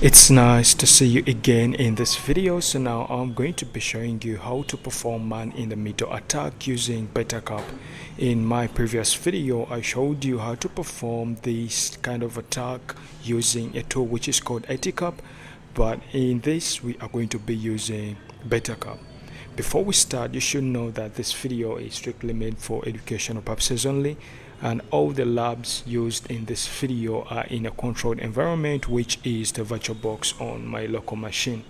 It's nice to see you again in this video. So now I'm going to be showing you how to perform man-in-the-middle attack using backup. In my previous video I showed you how to perform this kind of attack using a tool which is called backup, but in this we are going to be using backup. Before we start, you should know that this video is strictly made for educational purposes only, and all the labs used in this video are in a controlled environment, which is the VirtualBox on my local machine.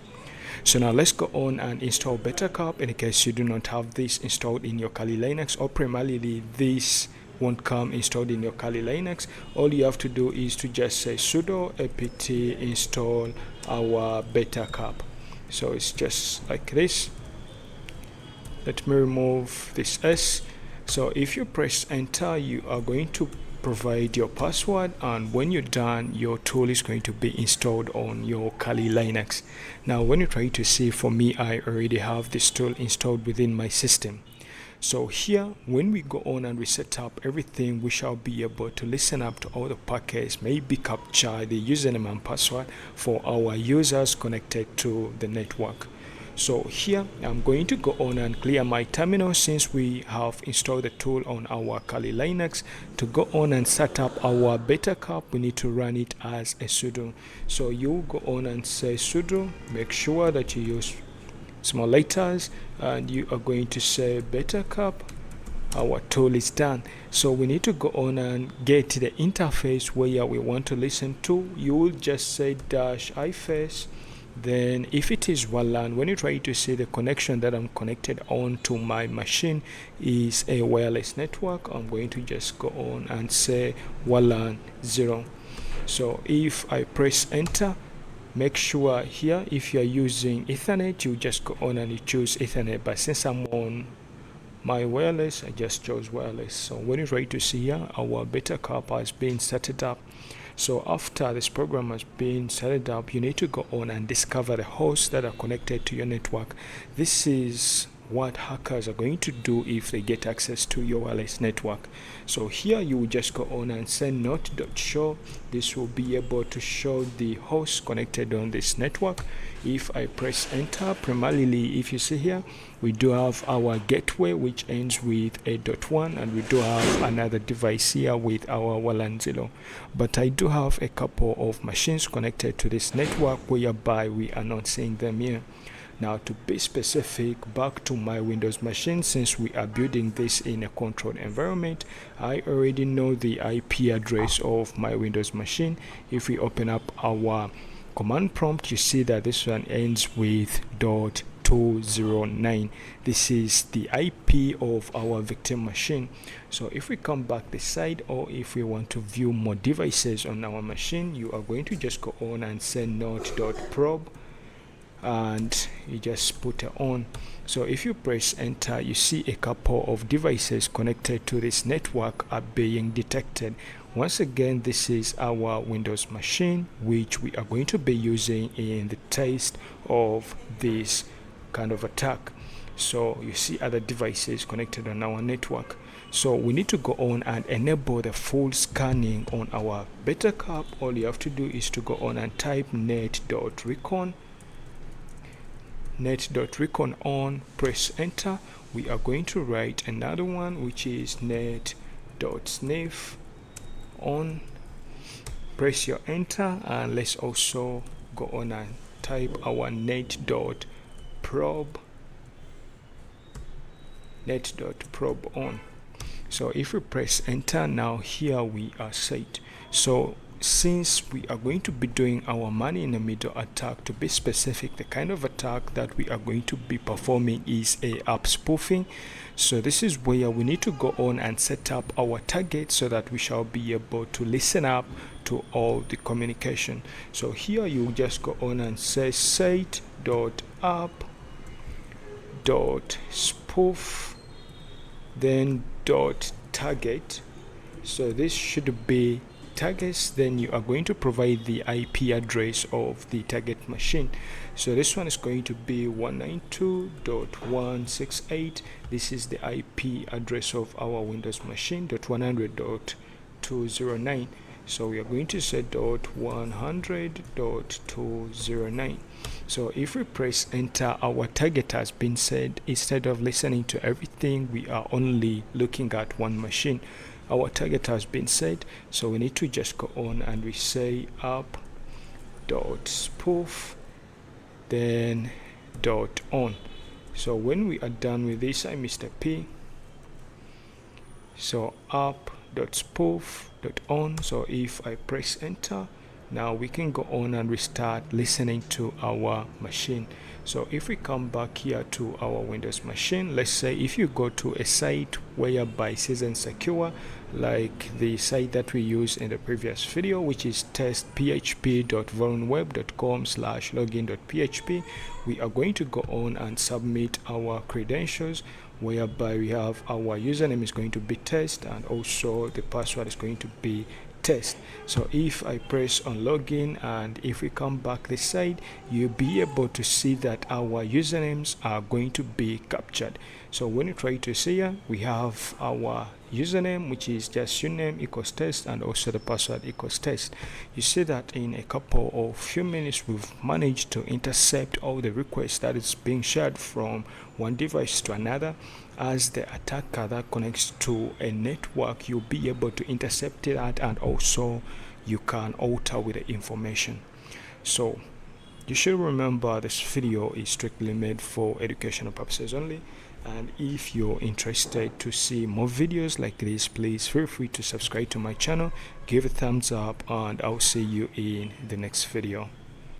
So now let's go on and install backup. In case you do not have this installed in your Kali Linux, or primarily this won't come installed in your Kali Linux, all you have to do is to just say sudo apt install our backup. So it's just like this. Let me remove this S. So if you press enter, you are going to provide your password, and when you're done, your tool is going to be installed on your Kali Linux. Now when you try to see, for me, I already have this tool installed within my system. So here, when we go on and we set up everything, we shall be able to listen up to all the packets, maybe capture the username and password for our users connected to the network. So here I'm going to go on and clear my terminal, since we have installed the tool on our Kali Linux. To go on and set up our backup, we need to run it as a sudo. So you go on and say sudo, make sure that you use small letters, and you are going to say backup. Our tool is done. So we need to go on and get to the interface where we want to listen to. You will just say -iface. Then if it is WLAN, when you try to see the connection that I'm connected on to my machine is a wireless network, I'm going to just go on and say WLAN 0. So if I press enter, make sure here, if you are using Ethernet, you just go on and you choose Ethernet, but since I'm on my wireless, I just chose wireless. So when you try to see here, our backup has been set up. So after this program has been set up, you need to go on and discover the hosts that are connected to your network. This is what hackers are going to do if they get access to your wireless network. So here you will just go on and say not.show. This will be able to show the hosts connected on this network. If I press enter, primarily if you see here, we do have our gateway which ends with a .1, and we do have another device here with our WLAN 0. But I do have a couple of machines connected to this network whereby we are not seeing them here. Now to be specific, back to my Windows machine, since we are building this in a controlled environment, I already know the IP address of my Windows machine. If we open up our command prompt, you see that this one ends with .209. This is the IP of our victim machine. So if we come back this side, or if we want to view more devices on our machine, you are going to just go on and say node.probe, and you just put it on. So if you press enter, you see a couple of devices connected to this network are being detected. Once again, this is our Windows machine, which we are going to be using in the test of this kind of attack. So you see other devices connected on our network. So we need to go on and enable the full scanning on our backup. All you have to do is to go on and type net.recon on, press enter. We are going to write another one, which is net.sniff on, press your enter, and let's also go on and type our net.probe on. So if we press enter, now here we are set. So since we are going to be doing our man-in-the-middle attack, to be specific, the kind of attack that we are going to be performing is ARP spoofing. So this is where we need to go on and set up our target so that we shall be able to listen up to all the communication. So here you just go on and say set.arp.spoof, then .target. So this should be targets. Then you are going to provide the IP address of the target machine. So this one is going to be 192.168. This is the IP address of our Windows machine. .100.209. So we are going to say .100.209. so if we press enter, our target has been set. Instead of listening to everything, we are only looking at one machine. Our target has been set, so we need to just go on and we say ARP.spoof then .on. So when we are done with this, I missed a P. So ARP.spoof.on. so if I press enter, now we can go on and restart listening to our machine. So if we come back here to our Windows machine, let's say if you go to a site whereby Season Secure, like the site that we used in the previous video, which is testphp.voronweb.com/login.php, we are going to go on and submit our credentials, whereby we have our username is going to be test and also the password is going to be test. So if I press on login and if we come back this side, you'll be able to see that our usernames are going to be captured. So when you try to see here, we have our username, which is just username equals test, and also the password equals test. You see that in a couple of few minutes we've managed to intercept all the requests that is being shared from one device to another. As the attacker that connects to a network, you'll be able to intercept that, and also you can alter with the information. So you should remember this video is strictly made for educational purposes only, and if you're interested to see more videos like this, please feel free to subscribe to my channel, give a thumbs up, and I'll see you in the next video.